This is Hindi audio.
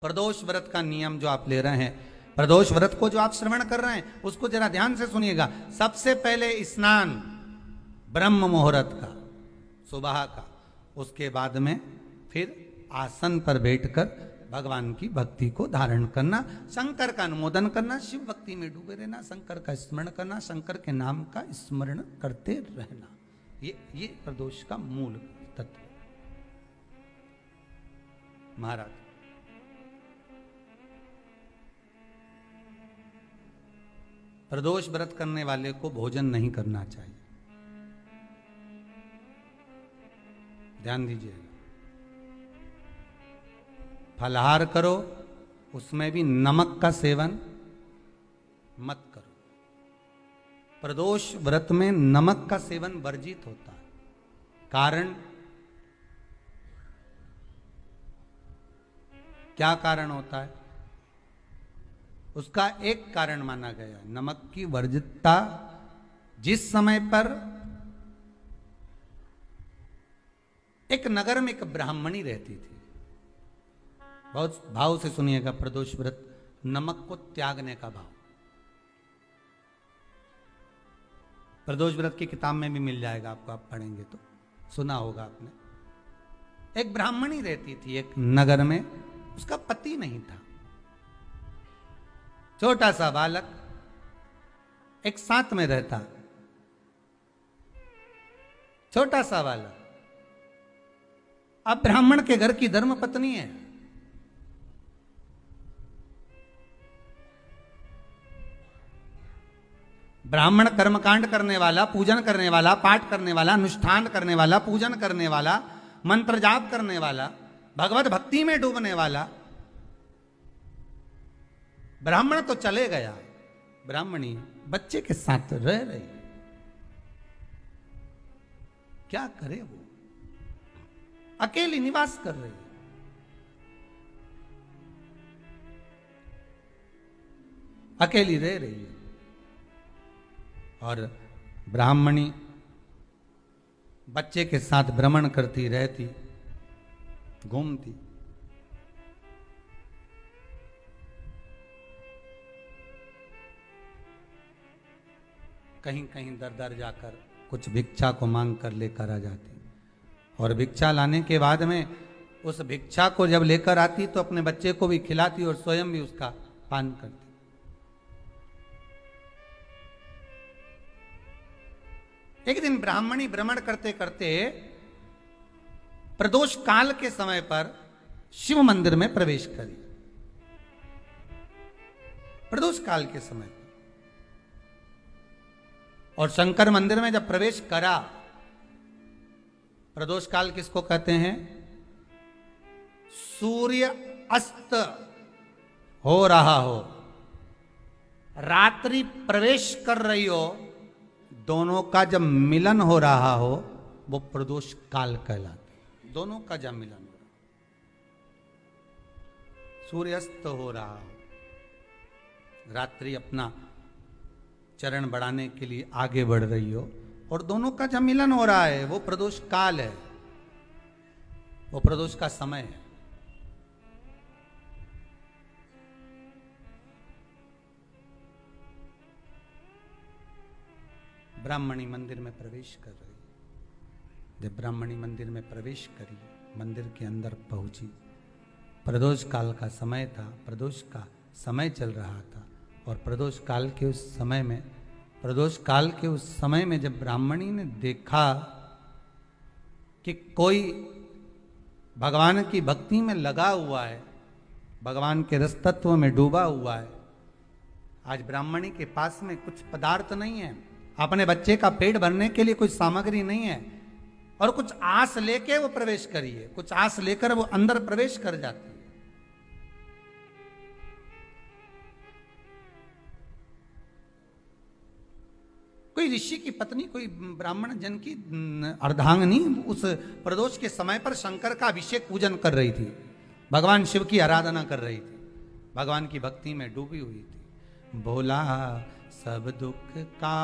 प्रदोष व्रत का नियम जो आप ले रहे हैं, प्रदोष व्रत को जो आप श्रवण कर रहे हैं उसको जरा ध्यान से सुनिएगा। सबसे पहले स्नान ब्रह्म मुहूर्त का, सुबह का, उसके बाद में फिर आसन पर बैठकर भगवान की भक्ति को धारण करना, शंकर का अनुमोदन करना, शिव भक्ति में डूबे रहना, शंकर का स्मरण करना, शंकर के नाम का स्मरण करते रहना। ये प्रदोष का मूल तत्व। महाराज प्रदोष व्रत करने वाले को भोजन नहीं करना चाहिए, ध्यान दीजिएगा। फलाहार करो, उसमें भी नमक का सेवन मत करो। प्रदोष व्रत में नमक का सेवन वर्जित होता है। कारण क्या कारण होता है? उसका एक कारण माना गया, नमक की वर्जितता। जिस समय पर एक नगर में एक ब्राह्मणी रहती थी, बहुत भाव से सुनिएगा, प्रदोष व्रत नमक को त्यागने का भाव। प्रदोष व्रत की किताब में भी मिल जाएगा आपको, आप पढ़ेंगे तो सुना होगा आपने। एक ब्राह्मणी रहती थी एक नगर में, उसका पति नहीं था। छोटा सा बालक एक साथ में रहता, छोटा सा बालक। अब ब्राह्मण के घर की धर्म पत्नी है, ब्राह्मण कर्मकांड करने वाला, पूजन करने वाला, पाठ करने वाला, अनुष्ठान करने वाला, पूजन करने वाला, मंत्र जाप करने वाला, भगवत भक्ति में डूबने वाला। ब्राह्मण तो चले गया, ब्राह्मणी बच्चे के साथ रह रही। क्या करे वो? अकेली निवास कर रही, अकेली रह रही है। और ब्राह्मणी बच्चे के साथ भ्रमण करती रहती, घूमती। कहीं कहीं दर दर जाकर कुछ भिक्षा को मांग कर लेकर आ जाती, और भिक्षा लाने के बाद में उस भिक्षा को जब लेकर आती तो अपने बच्चे को भी खिलाती और स्वयं भी उसका पान करती। एक दिन ब्राह्मणी भ्रमण करते करते प्रदोष काल के समय पर शिव मंदिर में प्रवेश करी। प्रदोष काल के समय पर, और शंकर मंदिर में जब प्रवेश करा, प्रदोष काल किसको कहते हैं? सूर्य अस्त हो रहा हो, रात्रि प्रवेश कर रही हो, दोनों का जब मिलन हो रहा हो वो प्रदोष काल कहलाता है। दोनों का जब मिलन हो रहा, सूर्यास्त हो रहा हो, रात्रि अपना चरण बढ़ाने के लिए आगे बढ़ रही हो, और दोनों का जब मिलन हो रहा है, वो प्रदोष काल है, वो प्रदोष का समय है। ब्राह्मणी मंदिर में प्रवेश कर रही। जब ब्राह्मणी मंदिर में प्रवेश करी, मंदिर के अंदर पहुंची, प्रदोष काल का समय था, प्रदोष का समय चल रहा था। और प्रदोष काल के उस समय में, प्रदोष काल के उस समय में जब ब्राह्मणी ने देखा कि कोई भगवान की भक्ति में लगा हुआ है, भगवान के रस तत्व में डूबा हुआ है। आज ब्राह्मणी के पास में कुछ पदार्थ नहीं है, अपने बच्चे का पेट भरने के लिए कुछ सामग्री नहीं है, और कुछ आस लेके वो प्रवेश करिए, कुछ आस लेकर वो अंदर प्रवेश कर जाती है। कोई ऋषि की पत्नी, कोई ब्राह्मण जन की अर्धांगिनी उस प्रदोष के समय पर शंकर का अभिषेक पूजन कर रही थी, भगवान शिव की आराधना कर रही थी, भगवान की भक्ति में डूबी हुई थी। भोला सब दुख का